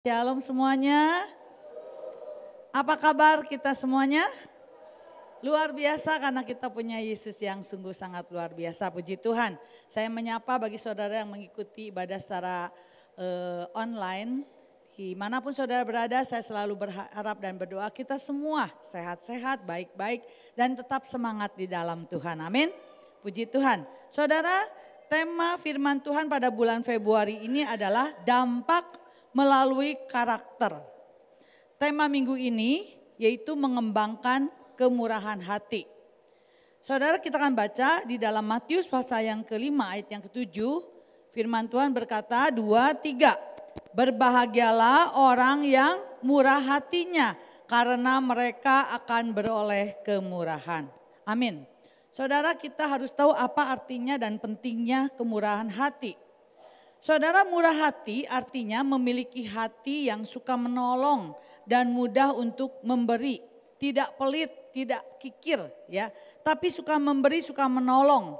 Shalom semuanya. Apa kabar kita semuanya? Luar biasa karena kita punya Yesus yang sungguh sangat luar biasa. Puji Tuhan. Saya menyapa bagi saudara yang mengikuti ibadah secara online. Dimanapun saudara berada, saya selalu berharap dan berdoa kita semua sehat-sehat, baik-baik dan tetap semangat di dalam Tuhan. Amin. Puji Tuhan. Saudara, tema firman Tuhan pada bulan Februari ini adalah dampak melalui karakter. Tema minggu ini yaitu mengembangkan kemurahan hati. Saudara, kita akan baca di dalam Matius pasal yang kelima ayat yang ketujuh. Firman Tuhan berkata 2-3. Berbahagialah orang yang murah hatinya karena mereka akan beroleh kemurahan. Amin. Saudara, kita harus tahu apa artinya dan pentingnya kemurahan hati. Saudara, murah hati artinya memiliki hati yang suka menolong dan mudah untuk memberi. Tidak pelit, tidak kikir ya, tapi suka memberi, suka menolong.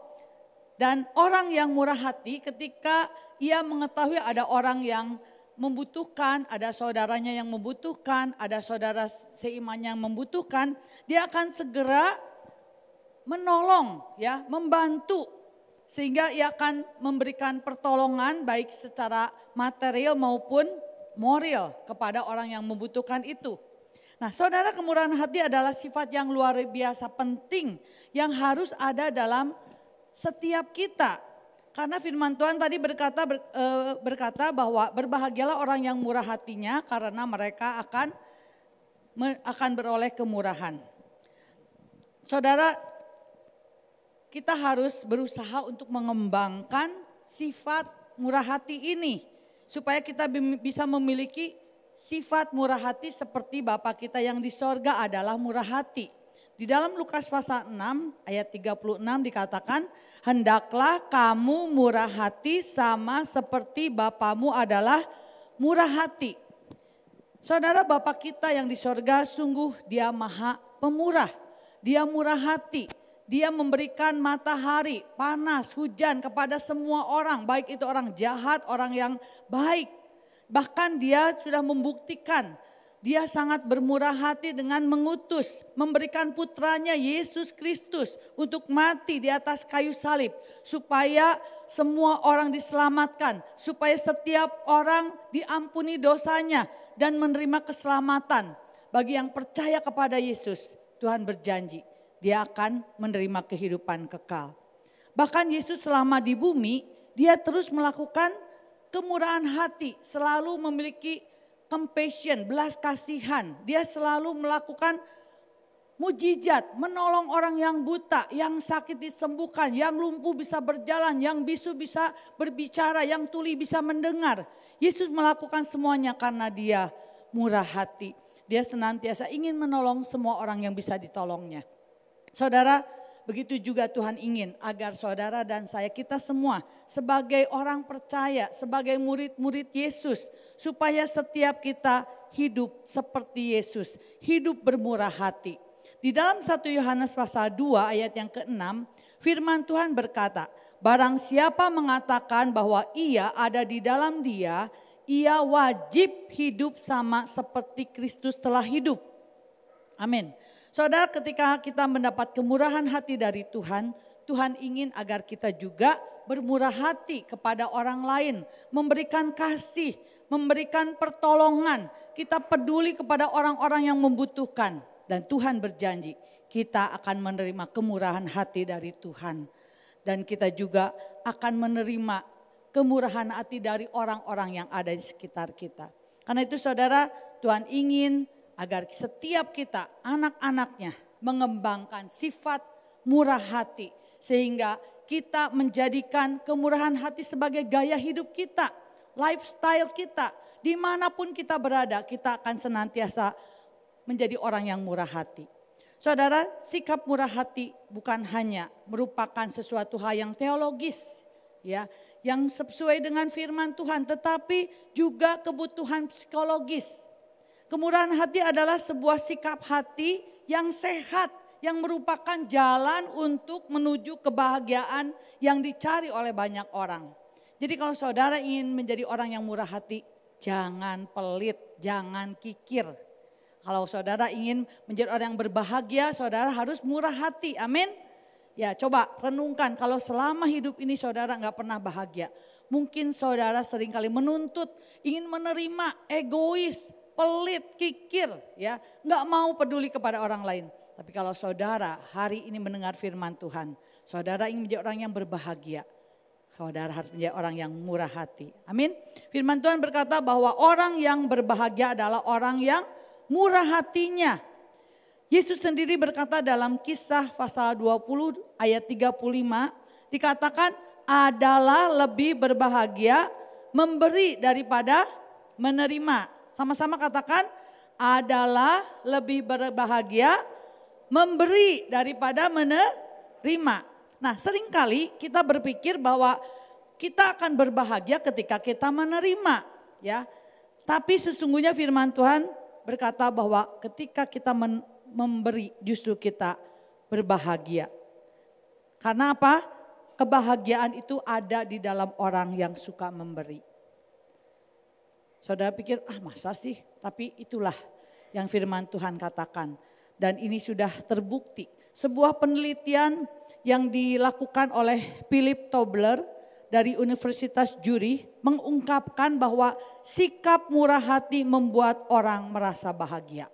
Dan orang yang murah hati ketika ia mengetahui ada orang yang membutuhkan, ada saudaranya yang membutuhkan, ada saudara seiman yang membutuhkan, dia akan segera menolong ya, membantu. Sehingga ia akan memberikan pertolongan baik secara material maupun moral kepada orang yang membutuhkan itu. Nah, saudara, kemurahan hati adalah sifat yang luar biasa penting yang harus ada dalam setiap kita. Karena firman Tuhan tadi berkata bahwa berbahagialah orang yang murah hatinya karena mereka akan beroleh kemurahan. Saudara, kita harus berusaha untuk mengembangkan sifat murah hati ini. Supaya kita bisa memiliki sifat murah hati seperti Bapa kita yang di sorga adalah murah hati. Di dalam Lukas pasal 6 ayat 36 dikatakan, hendaklah kamu murah hati sama seperti Bapamu adalah murah hati. Saudara, Bapa kita yang di sorga sungguh dia maha pemurah, dia murah hati. Dia memberikan matahari, panas, hujan kepada semua orang. Baik itu orang jahat, orang yang baik. Bahkan dia sudah membuktikan dia sangat bermurah hati dengan mengutus. Memberikan putranya Yesus Kristus untuk mati di atas kayu salib. Supaya semua orang diselamatkan. Supaya setiap orang diampuni dosanya dan menerima keselamatan. Bagi yang percaya kepada Yesus, Tuhan berjanji dia akan menerima kehidupan kekal. Bahkan Yesus selama di bumi, dia terus melakukan kemurahan hati, selalu memiliki compassion, belas kasihan. Dia selalu melakukan mujizat, menolong orang yang buta, yang sakit disembuhkan, yang lumpuh bisa berjalan, yang bisu bisa berbicara, yang tuli bisa mendengar. Yesus melakukan semuanya karena dia murah hati. Dia senantiasa ingin menolong semua orang yang bisa ditolongnya. Saudara, begitu juga Tuhan ingin agar saudara dan saya, kita semua sebagai orang percaya, sebagai murid-murid Yesus, supaya setiap kita hidup seperti Yesus, hidup bermurah hati. Di dalam 1 Yohanes pasal 2 ayat yang ke-6, firman Tuhan berkata, barang siapa mengatakan bahwa ia ada di dalam dia, ia wajib hidup sama seperti Kristus telah hidup. Amin. Saudara, ketika kita mendapat kemurahan hati dari Tuhan, Tuhan ingin agar kita juga bermurah hati kepada orang lain. Memberikan kasih, memberikan pertolongan. Kita peduli kepada orang-orang yang membutuhkan. Dan Tuhan berjanji kita akan menerima kemurahan hati dari Tuhan. Dan kita juga akan menerima kemurahan hati dari orang-orang yang ada di sekitar kita. Karena itu saudara, Tuhan ingin agar setiap kita, anak-anaknya mengembangkan sifat murah hati. Sehingga kita menjadikan kemurahan hati sebagai gaya hidup kita, lifestyle kita. Dimanapun kita berada, kita akan senantiasa menjadi orang yang murah hati. Saudara, sikap murah hati bukan hanya merupakan sesuatu hal yang teologis, ya, yang sesuai dengan firman Tuhan, tetapi juga kebutuhan psikologis. Kemurahan hati adalah sebuah sikap hati yang sehat, yang merupakan jalan untuk menuju kebahagiaan yang dicari oleh banyak orang. Jadi kalau saudara ingin menjadi orang yang murah hati, jangan pelit, jangan kikir. Kalau saudara ingin menjadi orang yang berbahagia, saudara harus murah hati, amin. Ya coba renungkan kalau selama hidup ini saudara nggak pernah bahagia. Mungkin saudara seringkali menuntut, ingin menerima, egois, pelit, kikir, ya nggak mau peduli kepada orang lain. Tapi kalau saudara hari ini mendengar firman Tuhan, saudara ingin menjadi orang yang berbahagia. Saudara harus menjadi orang yang murah hati. Amin. Firman Tuhan berkata bahwa orang yang berbahagia adalah orang yang murah hatinya. Yesus sendiri berkata dalam Kisah pasal 20 ayat 35 dikatakan adalah lebih berbahagia memberi daripada menerima. Sama-sama katakan adalah lebih berbahagia memberi daripada menerima. Nah seringkali kita berpikir bahwa kita akan berbahagia ketika kita menerima. Ya, tapi sesungguhnya firman Tuhan berkata bahwa ketika kita memberi justru kita berbahagia. Karena apa? Kebahagiaan itu ada di dalam orang yang suka memberi. Saudara pikir masa sih? Tapi itulah yang firman Tuhan katakan. Dan ini sudah terbukti. Sebuah penelitian yang dilakukan oleh Philip Tobler dari Universitas Zurich mengungkapkan bahwa sikap murah hati membuat orang merasa bahagia.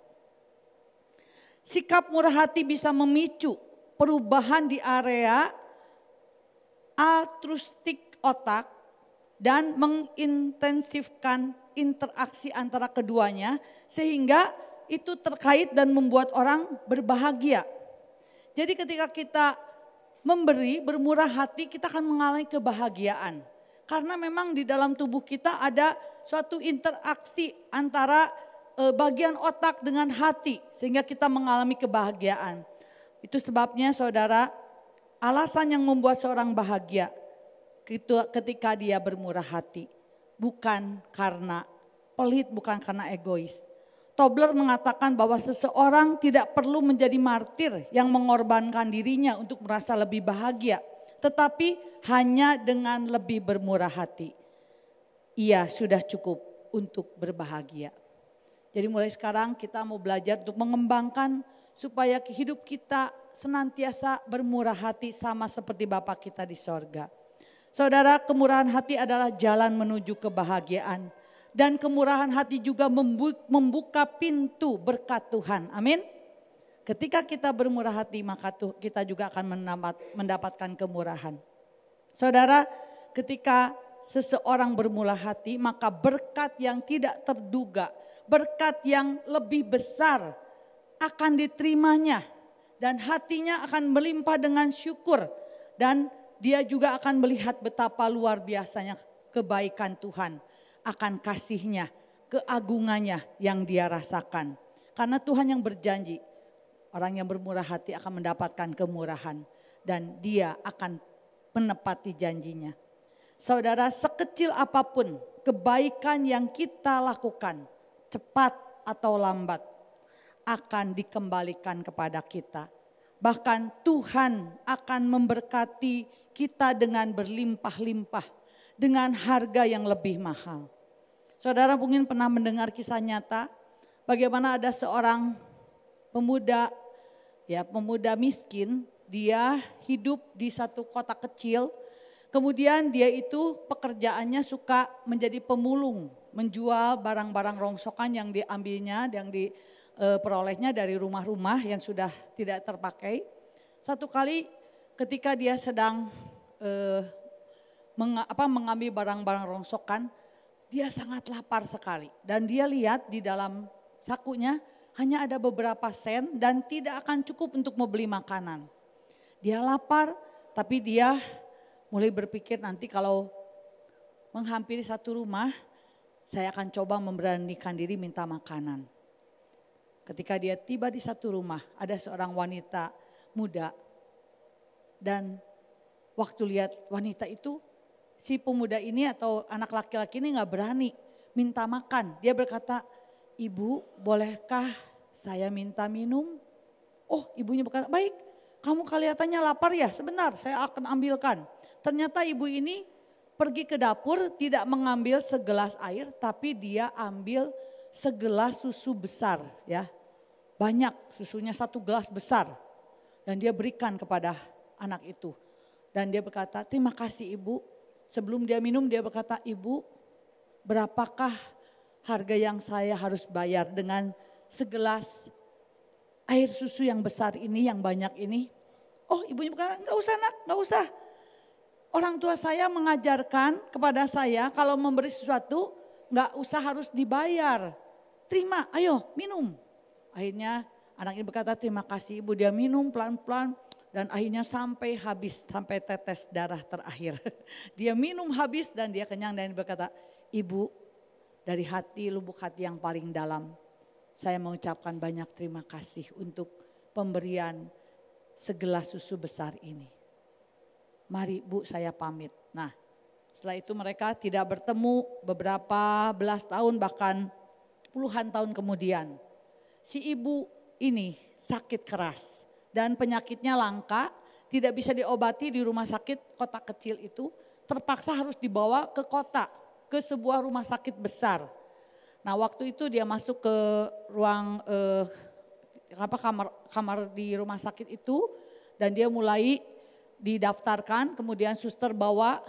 Sikap murah hati bisa memicu perubahan di area altruistik otak dan mengintensifkan interaksi antara keduanya sehingga itu terkait dan membuat orang berbahagia. Jadi ketika kita memberi, bermurah hati, kita akan mengalami kebahagiaan. Karena memang di dalam tubuh kita ada suatu interaksi antara bagian otak dengan hati. Sehingga kita mengalami kebahagiaan. Itu sebabnya saudara, alasan yang membuat seorang bahagia ketika dia bermurah hati. Bukan karena pelit, bukan karena egois. Tobler mengatakan bahwa seseorang tidak perlu menjadi martir yang mengorbankan dirinya untuk merasa lebih bahagia. Tetapi hanya dengan lebih bermurah hati. Ia sudah cukup untuk berbahagia. Jadi mulai sekarang kita mau belajar untuk mengembangkan supaya hidup kita senantiasa bermurah hati sama seperti Bapa kita di sorga. Saudara, kemurahan hati adalah jalan menuju kebahagiaan. Dan kemurahan hati juga membuka pintu berkat Tuhan. Amin. Ketika kita bermurah hati maka kita juga akan mendapatkan kemurahan. Saudara, ketika seseorang bermurah hati maka berkat yang tidak terduga, berkat yang lebih besar akan diterimanya. Dan hatinya akan melimpah dengan syukur. Dan dia juga akan melihat betapa luar biasanya kebaikan Tuhan. Akan kasihnya, keagungannya yang dia rasakan. Karena Tuhan yang berjanji, orang yang bermurah hati akan mendapatkan kemurahan. Dan dia akan menepati janjinya. Saudara, sekecil apapun kebaikan yang kita lakukan, cepat atau lambat, akan dikembalikan kepada kita. Bahkan Tuhan akan memberkati kita dengan berlimpah-limpah, dengan harga yang lebih mahal. Saudara mungkin pernah mendengar kisah nyata bagaimana ada seorang pemuda miskin, dia hidup di satu kota kecil. Kemudian dia itu pekerjaannya suka menjadi pemulung, menjual barang-barang rongsokan yang diambilnya, yang diperolehnya dari rumah-rumah yang sudah tidak terpakai. Satu kali ketika dia sedang mengambil barang-barang rongsokan, dia sangat lapar sekali dan dia lihat di dalam sakunya hanya ada beberapa sen dan tidak akan cukup untuk membeli makanan. Dia lapar tapi dia mulai berpikir nanti kalau menghampiri satu rumah saya akan coba memberanikan diri minta makanan. Ketika dia tiba di satu rumah ada seorang wanita muda dan waktu lihat wanita itu, si pemuda ini atau anak laki-laki ini gak berani minta makan. Dia berkata, "Ibu, bolehkah saya minta minum?" Oh, ibunya berkata, "Baik, kamu kelihatannya lapar ya, sebentar saya akan ambilkan." Ternyata ibu ini pergi ke dapur tidak mengambil segelas air tapi dia ambil segelas susu besar ya. Banyak susunya, 1 gelas besar. Dan dia berikan kepada anak itu. Dan dia berkata, terima kasih ibu. Sebelum dia minum dia berkata, ibu berapakah harga yang saya harus bayar dengan segelas air susu yang besar ini, yang banyak ini? Oh ibunya berkata, enggak usah nak, enggak usah. Orang tua saya mengajarkan kepada saya kalau memberi sesuatu enggak usah harus dibayar. Terima, ayo minum. Akhirnya anak ini berkata terima kasih ibu, dia minum pelan-pelan dan akhirnya sampai habis, sampai tetes darah terakhir. Dia minum habis dan dia kenyang dan dia berkata, ibu dari hati, lubuk hati yang paling dalam, saya mengucapkan banyak terima kasih untuk pemberian segelas susu besar ini. Mari bu saya pamit. Nah setelah itu mereka tidak bertemu beberapa belas tahun bahkan puluhan tahun kemudian. Si ibu ini sakit keras dan penyakitnya langka, tidak bisa diobati di rumah sakit kota kecil itu, terpaksa harus dibawa ke kota, ke sebuah rumah sakit besar. Nah waktu itu dia masuk ke ruang kamar di rumah sakit itu dan dia mulai didaftarkan, kemudian suster bawa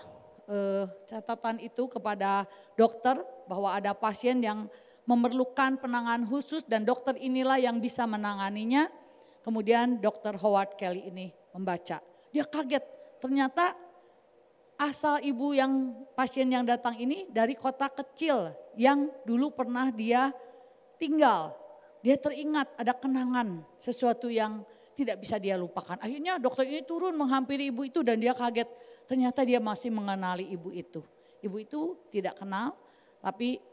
catatan itu kepada dokter bahwa ada pasien yang memerlukan penanganan khusus dan dokter inilah yang bisa menanganinya. Kemudian dokter Howard Kelly ini membaca. Dia kaget, ternyata asal ibu yang pasien yang datang ini dari kota kecil yang dulu pernah dia tinggal. Dia teringat ada kenangan sesuatu yang tidak bisa dia lupakan. Akhirnya dokter ini turun menghampiri ibu itu dan dia kaget. Ternyata dia masih mengenali ibu itu. Ibu itu tidak kenal tapi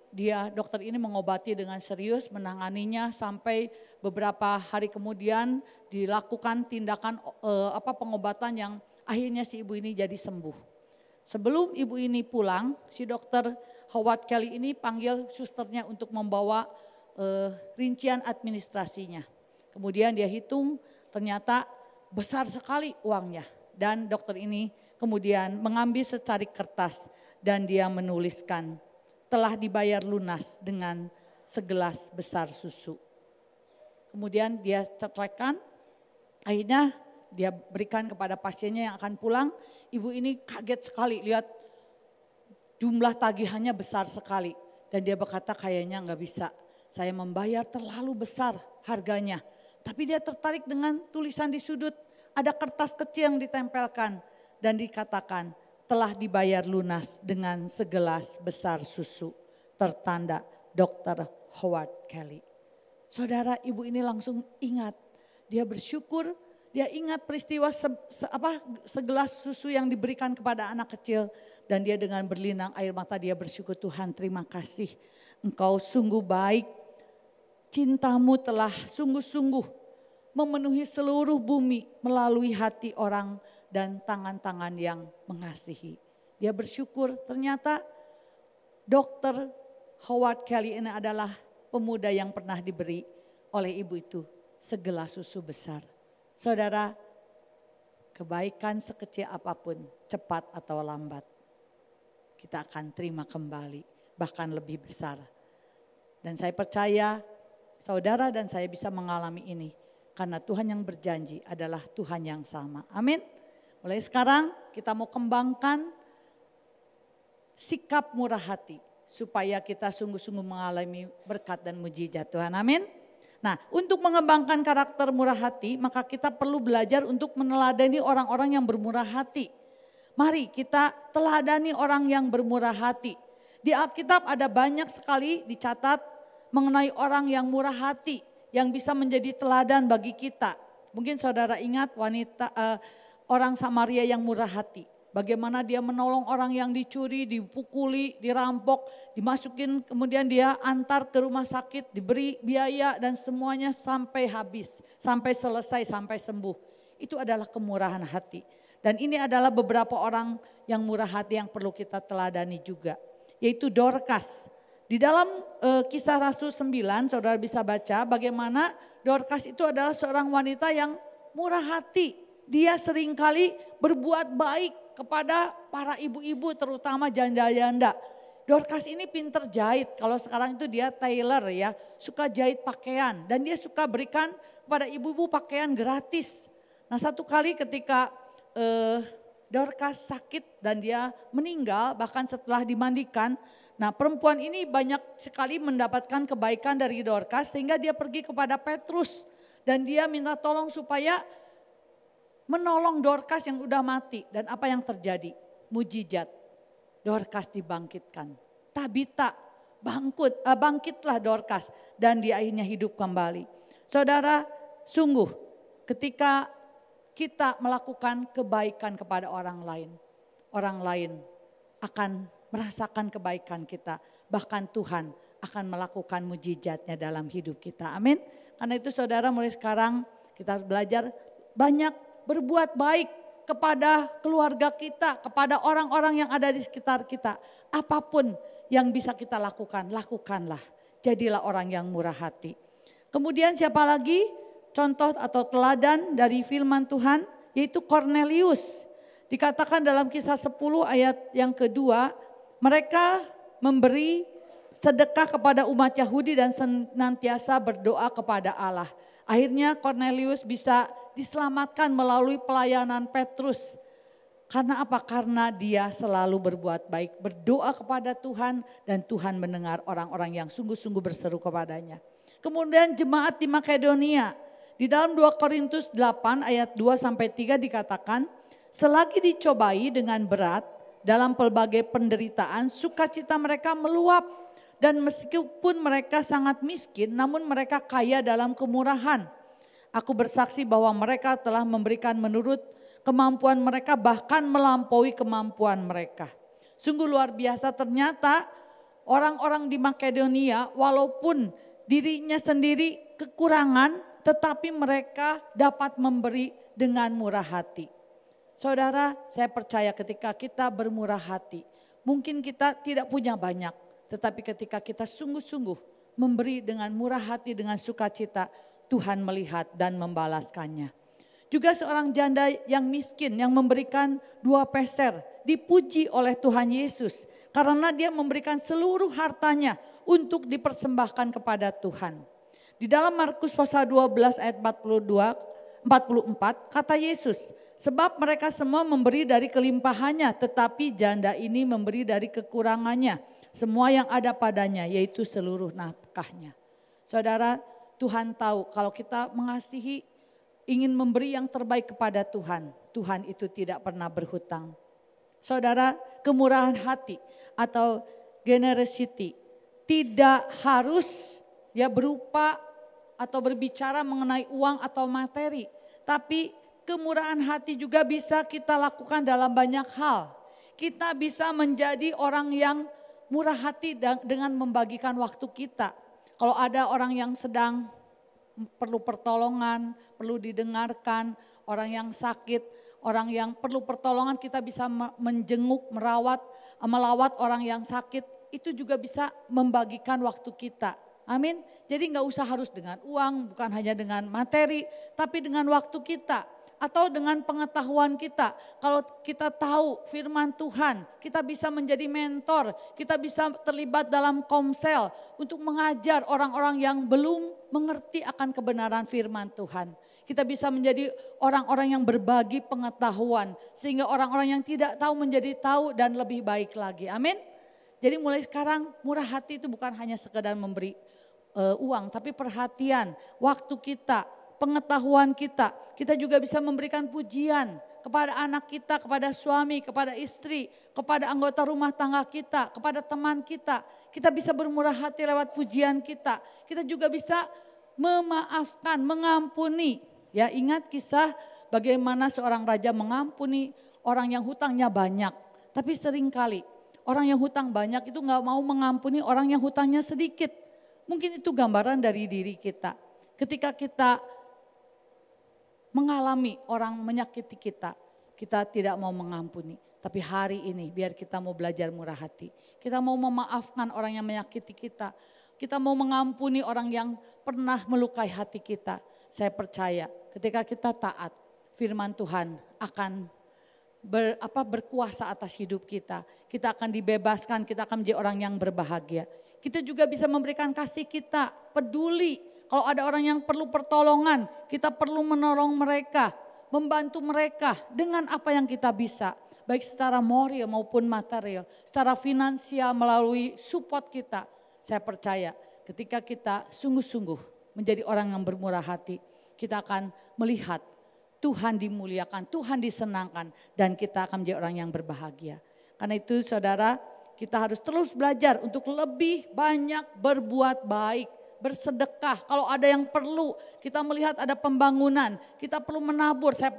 dokter ini mengobati dengan serius, menanganinya sampai beberapa hari kemudian dilakukan tindakan pengobatan yang akhirnya si ibu ini jadi sembuh. Sebelum ibu ini pulang, si dokter Howard Kelly ini panggil susternya untuk membawa rincian administrasinya. Kemudian dia hitung ternyata besar sekali uangnya dan dokter ini kemudian mengambil secarik kertas dan dia menuliskan telah dibayar lunas dengan segelas besar susu. Kemudian dia cetrek-kan, akhirnya dia berikan kepada pasiennya yang akan pulang. Ibu ini kaget sekali lihat jumlah tagihannya besar sekali. Dan dia berkata kayaknya nggak bisa, saya membayar terlalu besar harganya. Tapi dia tertarik dengan tulisan di sudut, ada kertas kecil yang ditempelkan dan dikatakan, telah dibayar lunas dengan segelas besar susu, tertanda Dr. Howard Kelly. Saudara, ibu ini langsung ingat, dia bersyukur, dia ingat peristiwa segelas susu yang diberikan kepada anak kecil dan dia dengan berlinang air mata dia bersyukur, Tuhan terima kasih, Engkau sungguh baik, cintamu telah sungguh-sungguh memenuhi seluruh bumi melalui hati orang dan tangan-tangan yang mengasihi. Dia bersyukur ternyata Dr. Howard Kelly ini adalah pemuda yang pernah diberi oleh ibu itu segelas susu besar. Saudara, kebaikan sekecil apapun, cepat atau lambat, kita akan terima kembali, bahkan lebih besar. Dan saya percaya saudara dan saya bisa mengalami ini karena Tuhan yang berjanji adalah Tuhan yang sama. Amin. Mulai sekarang kita mau kembangkan sikap murah hati supaya kita sungguh-sungguh mengalami berkat dan mujizat Tuhan. Amin. Nah, untuk mengembangkan karakter murah hati maka kita perlu belajar untuk meneladani orang-orang yang bermurah hati. Mari kita teladani orang yang bermurah hati. Di Alkitab ada banyak sekali dicatat mengenai orang yang murah hati yang bisa menjadi teladan bagi kita. Mungkin saudara ingat orang Samaria yang murah hati. Bagaimana dia menolong orang yang dicuri, dipukuli, dirampok, dimasukin kemudian dia antar ke rumah sakit, diberi biaya dan semuanya sampai habis, sampai selesai, sampai sembuh. Itu adalah kemurahan hati. Dan ini adalah beberapa orang yang murah hati yang perlu kita teladani juga. Yaitu Dorcas. Di dalam Kisah Rasul 9 saudara bisa baca bagaimana Dorcas itu adalah seorang wanita yang murah hati. dia seringkali berbuat baik kepada para ibu-ibu terutama janda-janda. Dorcas ini pinter jahit, kalau sekarang itu dia tailor ya, suka jahit pakaian dan dia suka berikan kepada ibu-ibu pakaian gratis. Nah satu kali ketika Dorcas sakit dan dia meninggal bahkan setelah dimandikan. Nah perempuan ini banyak sekali mendapatkan kebaikan dari Dorcas sehingga dia pergi kepada Petrus. Dan dia minta tolong supaya menolong Dorcas yang udah mati. Dan apa yang terjadi? Mujizat. Dorcas dibangkitkan. Tabita bangkitlah Dorcas dan dia akhirnya hidup kembali. Saudara, sungguh ketika kita melakukan kebaikan kepada orang lain akan merasakan kebaikan kita. Bahkan Tuhan akan melakukan mujizatnya dalam hidup kita. Amin. Karena itu saudara mulai sekarang kita harus belajar banyak berbuat baik kepada keluarga kita, kepada orang-orang yang ada di sekitar kita. Apapun yang bisa kita lakukan, lakukanlah. Jadilah orang yang murah hati. Kemudian siapa lagi contoh atau teladan dari firman Tuhan yaitu Cornelius. Dikatakan dalam Kisah 10 ayat yang kedua, mereka memberi sedekah kepada umat Yahudi dan senantiasa berdoa kepada Allah. Akhirnya Cornelius bisa diselamatkan melalui pelayanan Petrus. Karena apa? Karena dia selalu berbuat baik, berdoa kepada Tuhan dan Tuhan mendengar orang-orang yang sungguh-sungguh berseru kepadanya. Kemudian jemaat di Makedonia, di dalam 2 Korintus 8 ayat 2-3 dikatakan, selagi dicobai dengan berat dalam pelbagai penderitaan, sukacita mereka meluap. Dan meskipun mereka sangat miskin, namun mereka kaya dalam kemurahan. Aku bersaksi bahwa mereka telah memberikan menurut kemampuan mereka, bahkan melampaui kemampuan mereka. Sungguh luar biasa, ternyata orang-orang di Makedonia walaupun dirinya sendiri kekurangan, tetapi mereka dapat memberi dengan murah hati. Saudara, saya percaya ketika kita bermurah hati, mungkin kita tidak punya banyak. Tetapi ketika kita sungguh-sungguh memberi dengan murah hati, dengan sukacita, Tuhan melihat dan membalaskannya. Juga seorang janda yang miskin yang memberikan 2 peser dipuji oleh Tuhan Yesus. Karena dia memberikan seluruh hartanya untuk dipersembahkan kepada Tuhan. Di dalam Markus pasal 12 ayat 44 kata Yesus, sebab mereka semua memberi dari kelimpahannya, tetapi janda ini memberi dari kekurangannya. Semua yang ada padanya, yaitu seluruh nafkahnya. Saudara, Tuhan tahu kalau kita mengasihi, ingin memberi yang terbaik kepada Tuhan, Tuhan itu tidak pernah berhutang. Saudara, kemurahan hati atau generosity tidak harus ya berupa atau berbicara mengenai uang atau materi. Tapi kemurahan hati juga bisa kita lakukan dalam banyak hal. Kita bisa menjadi orang yang murah hati dengan membagikan waktu kita. Kalau ada orang yang sedang perlu pertolongan, perlu didengarkan, orang yang sakit, orang yang perlu pertolongan, kita bisa menjenguk, melawat orang yang sakit, itu juga bisa membagikan waktu kita. Amin. Jadi nggak usah harus dengan uang, bukan hanya dengan materi, tapi dengan waktu kita. Atau dengan pengetahuan kita, kalau kita tahu firman Tuhan, kita bisa menjadi mentor, kita bisa terlibat dalam komsel untuk mengajar orang-orang yang belum mengerti akan kebenaran firman Tuhan. Kita bisa menjadi orang-orang yang berbagi pengetahuan, sehingga orang-orang yang tidak tahu menjadi tahu dan lebih baik lagi. Amin. Jadi mulai sekarang murah hati itu bukan hanya sekedar memberi uang, tapi perhatian, waktu kita, pengetahuan kita. Kita juga bisa memberikan pujian kepada anak kita, kepada suami, kepada istri, kepada anggota rumah tangga kita, kepada teman kita. Kita bisa bermurah hati lewat pujian kita. Kita juga bisa memaafkan, mengampuni. Ya, ingat kisah bagaimana seorang raja mengampuni orang yang hutangnya banyak. Tapi seringkali orang yang hutang banyak itu gak mau mengampuni orang yang hutangnya sedikit. Mungkin itu gambaran dari diri kita. Ketika kita mengalami orang menyakiti kita, kita tidak mau mengampuni. Tapi hari ini biar kita mau belajar murah hati. Kita mau memaafkan orang yang menyakiti kita. Kita mau mengampuni orang yang pernah melukai hati kita. Saya percaya ketika kita taat, firman Tuhan akan berkuasa atas hidup kita. Kita akan dibebaskan, kita akan menjadi orang yang berbahagia. Kita juga bisa memberikan kasih kita, peduli. Kalau ada orang yang perlu pertolongan, kita perlu menolong mereka, membantu mereka dengan apa yang kita bisa. Baik secara moral maupun material, secara finansial melalui support kita. Saya percaya ketika kita sungguh-sungguh menjadi orang yang bermurah hati, kita akan melihat Tuhan dimuliakan, Tuhan disenangkan, dan kita akan menjadi orang yang berbahagia. Karena itu saudara, kita harus terus belajar untuk lebih banyak berbuat baik, bersedekah. Kalau ada yang perlu, kita melihat ada pembangunan, kita perlu menabur. Saya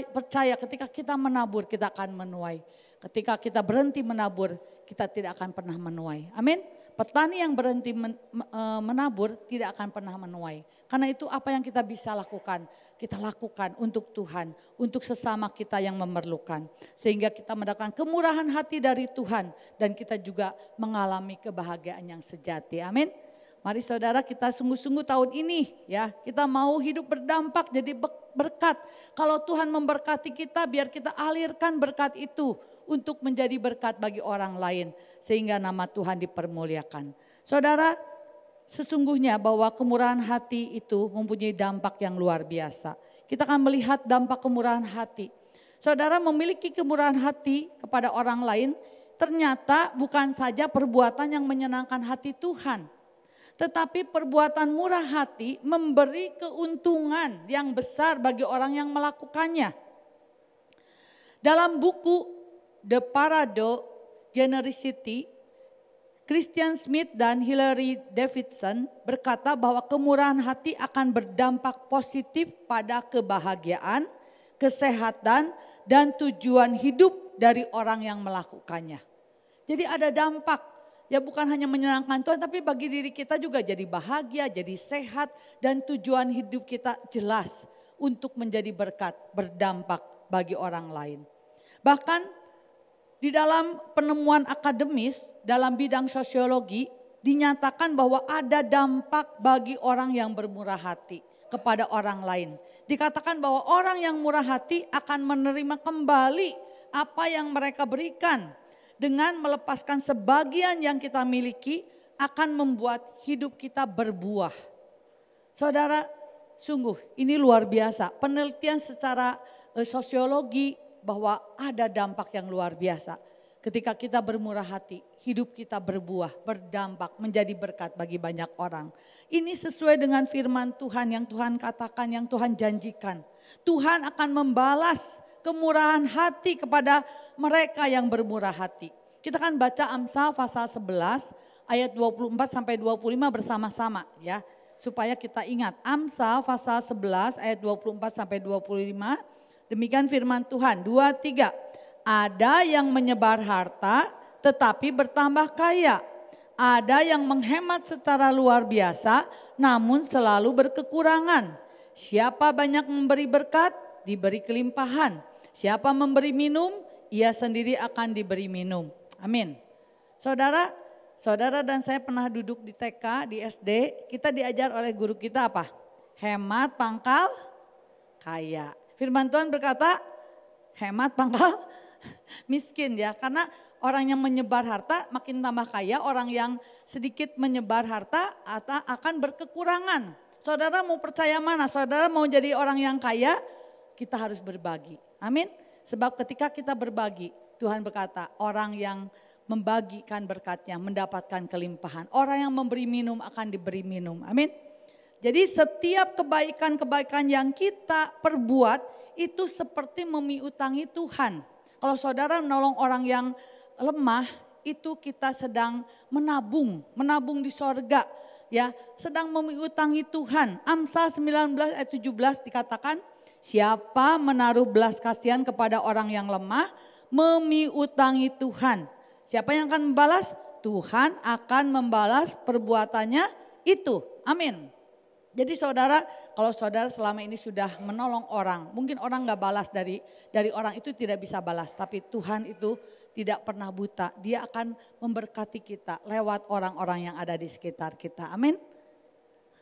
percaya ketika kita menabur, kita akan menuai. Ketika kita berhenti menabur, kita tidak akan pernah menuai. Amin. Petani yang berhenti menabur tidak akan pernah menuai. Karena itu apa yang kita bisa lakukan, kita lakukan untuk Tuhan, untuk sesama kita yang memerlukan. Sehingga kita mendapatkan kemurahan hati dari Tuhan dan kita juga mengalami kebahagiaan yang sejati. Amin. Mari saudara kita sungguh-sungguh tahun ini ya, kita mau hidup berdampak jadi berkat. Kalau Tuhan memberkati kita, biar kita alirkan berkat itu untuk menjadi berkat bagi orang lain. Sehingga nama Tuhan dipermuliakan. Saudara, sesungguhnya bahwa kemurahan hati itu mempunyai dampak yang luar biasa. Kita akan melihat dampak kemurahan hati. Saudara memiliki kemurahan hati kepada orang lain, ternyata bukan saja perbuatan yang menyenangkan hati Tuhan. Tetapi perbuatan murah hati memberi keuntungan yang besar bagi orang yang melakukannya. Dalam buku The Parado Generosity, Christian Smith dan Hilary Davidson berkata bahwa kemurahan hati akan berdampak positif pada kebahagiaan, kesehatan, dan tujuan hidup dari orang yang melakukannya. Jadi ada dampak, ya bukan hanya menyenangkan Tuhan, tapi bagi diri kita juga jadi bahagia, jadi sehat, dan tujuan hidup kita jelas untuk menjadi berkat, berdampak bagi orang lain. Bahkan di dalam penemuan akademis dalam bidang sosiologi dinyatakan bahwa ada dampak bagi orang yang bermurah hati kepada orang lain. Dikatakan bahwa orang yang murah hati akan menerima kembali apa yang mereka berikan. Dengan melepaskan sebagian yang kita miliki akan membuat hidup kita berbuah. Saudara, sungguh ini luar biasa. Penelitian secara sosiologi bahwa ada dampak yang luar biasa. Ketika kita bermurah hati, hidup kita berbuah, berdampak, menjadi berkat bagi banyak orang. Ini sesuai dengan firman Tuhan yang Tuhan katakan, yang Tuhan janjikan. Tuhan akan membalas kemurahan hati kepada mereka yang bermurah hati. Kita akan baca Amsal pasal 11 ayat 24 sampai 25 bersama-sama ya. Supaya kita ingat Amsal pasal 11 ayat 24 sampai 25. Demikian firman Tuhan, 2-3. Ada yang menyebar harta tetapi bertambah kaya. Ada yang menghemat secara luar biasa namun selalu berkekurangan. Siapa banyak memberi berkat, diberi kelimpahan. Siapa memberi minum, ia sendiri akan diberi minum. Amin. Saudara dan saya pernah duduk di TK, di SD, kita diajar oleh guru kita apa? Hemat pangkal kaya. Firman Tuhan berkata, hemat pangkal miskin ya. Karena orang yang menyebar harta makin tambah kaya, orang yang sedikit menyebar harta akan berkekurangan. Saudara mau percaya mana? Saudara mau jadi orang yang kaya, kita harus berbagi. Amin. Sebab ketika kita berbagi, Tuhan berkata orang yang membagikan berkatnya mendapatkan kelimpahan. Orang yang memberi minum akan diberi minum. Amin. Jadi setiap kebaikan-kebaikan yang kita perbuat itu seperti memiutangi Tuhan. Kalau saudara menolong orang yang lemah, itu kita sedang menabung di sorga. Ya, sedang memiutangi Tuhan. Amsal 19 ayat 17 dikatakan, siapa menaruh belas kasihan kepada orang yang lemah, memiutangi Tuhan. Siapa yang akan membalas? Tuhan akan membalas perbuatannya itu. Amin. Jadi saudara, kalau saudara selama ini sudah menolong orang, mungkin orang gak balas dari orang itu tidak bisa balas. Tapi Tuhan itu tidak pernah buta, dia akan memberkati kita lewat orang-orang yang ada di sekitar kita. Amin.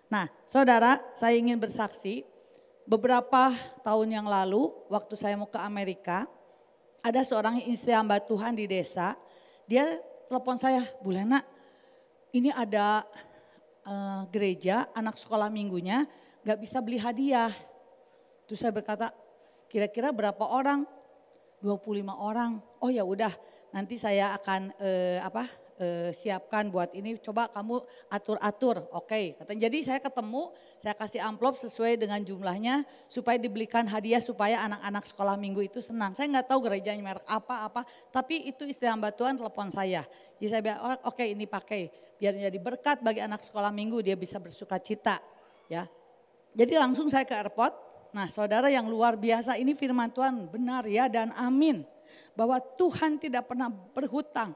Nah saudara, saya ingin bersaksi beberapa tahun yang lalu waktu saya mau ke Amerika, ada seorang istri hamba Tuhan di desa, dia telepon saya, Bu Lena, ini ada gereja anak sekolah minggunya gak bisa beli hadiah. Terus saya berkata, kira-kira berapa orang? 25 orang. Oh ya udah, nanti saya akan siapkan buat ini. Coba kamu atur-atur. Oke, katanya. Jadi saya ketemu, saya kasih amplop sesuai dengan jumlahnya supaya dibelikan hadiah supaya anak-anak sekolah minggu itu senang. Saya nggak tahu gerejanya merek apa-apa, tapi itu istri hamba Tuhan telepon saya. Jadi saya bilang, oh, oke ini pakai biar jadi berkat bagi anak sekolah minggu, dia bisa bersuka cita, ya. Jadi langsung saya ke airport. Nah saudara yang luar biasa, ini firman Tuhan benar ya dan amin. Bahwa Tuhan tidak pernah berhutang.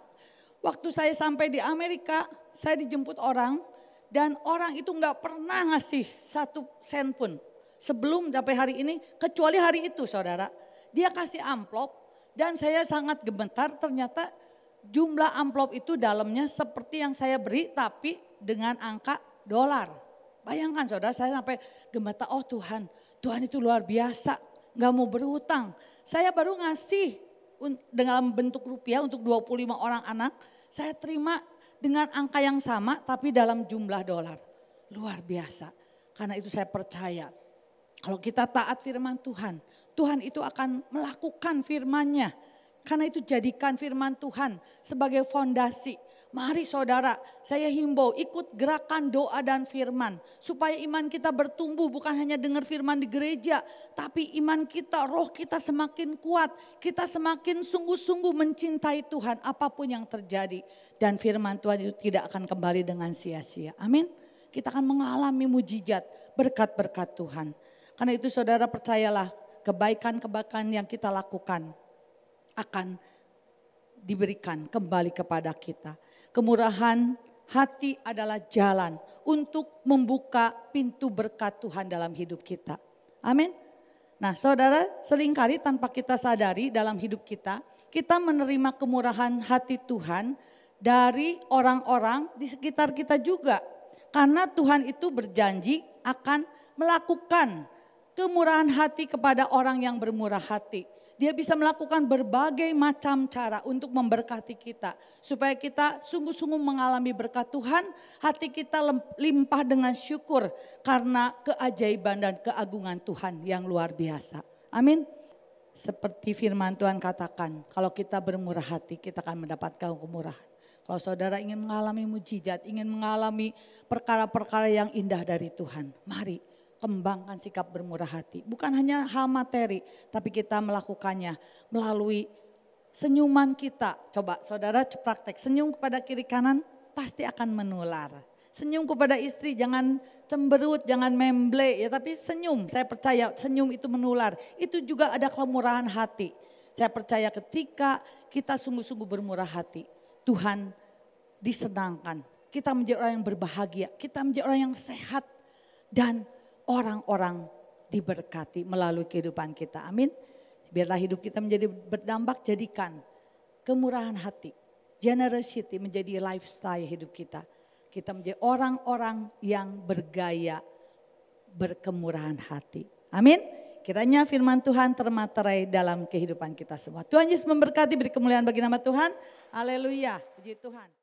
Waktu saya sampai di Amerika, saya dijemput orang. Dan orang itu gak pernah ngasih 1 sen pun. Sebelum sampai hari ini, kecuali hari itu saudara. Dia kasih amplop dan saya sangat gemetar, ternyata jumlah amplop itu dalamnya seperti yang saya beri tapi dengan angka dolar. Bayangkan saudara, saya sampai gemetar, oh Tuhan itu luar biasa, gak mau berhutang. Saya baru ngasih dalam bentuk rupiah untuk 25 orang anak, saya terima dengan angka yang sama tapi dalam jumlah dolar. Luar biasa, karena itu saya percaya kalau kita taat firman Tuhan, Tuhan itu akan melakukan firman-Nya. Karena itu jadikan firman Tuhan sebagai fondasi. Mari saudara, saya himbau ikut gerakan doa dan firman. Supaya iman kita bertumbuh, bukan hanya dengar firman di gereja. Tapi iman kita, roh kita semakin kuat. Kita semakin sungguh-sungguh mencintai Tuhan apapun yang terjadi. Dan firman Tuhan itu tidak akan kembali dengan sia-sia. Amin. Kita akan mengalami mujizat, berkat-berkat Tuhan. Karena itu saudara percayalah, kebaikan-kebaikan yang kita lakukan akan diberikan kembali kepada kita. Kemurahan hati adalah jalan untuk membuka pintu berkat Tuhan dalam hidup kita. Amin. Nah saudara, seringkali tanpa kita sadari dalam hidup kita, kita menerima kemurahan hati Tuhan dari orang-orang di sekitar kita juga. Karena Tuhan itu berjanji akan melakukan kemurahan hati kepada orang yang bermurah hati. Dia bisa melakukan berbagai macam cara untuk memberkati kita. Supaya kita sungguh-sungguh mengalami berkat Tuhan. Hati kita limpah dengan syukur karena keajaiban dan keagungan Tuhan yang luar biasa. Amin. Seperti firman Tuhan katakan, kalau kita bermurah hati kita akan mendapatkan kemurahan. Kalau saudara ingin mengalami mujizat, ingin mengalami perkara-perkara yang indah dari Tuhan, mari kembangkan sikap bermurah hati. Bukan hanya hal materi, tapi kita melakukannya melalui senyuman kita. Coba saudara praktek, senyum kepada kiri kanan pasti akan menular. Senyum kepada istri, jangan cemberut, jangan memble, ya tapi senyum. Saya percaya senyum itu menular. Itu juga ada kemurahan hati. Saya percaya ketika kita sungguh-sungguh bermurah hati, Tuhan disenangkan. Kita menjadi orang yang berbahagia, kita menjadi orang yang sehat dan orang-orang diberkati melalui kehidupan kita. Amin. Biarlah hidup kita menjadi berdampak, jadikan kemurahan hati, generosity menjadi lifestyle hidup kita. Kita menjadi orang-orang yang bergaya berkemurahan hati. Amin. Kiranya firman Tuhan termaterai dalam kehidupan kita semua. Tuhan Yesus memberkati, beri kemuliaan bagi nama Tuhan. Haleluya. Puji Tuhan.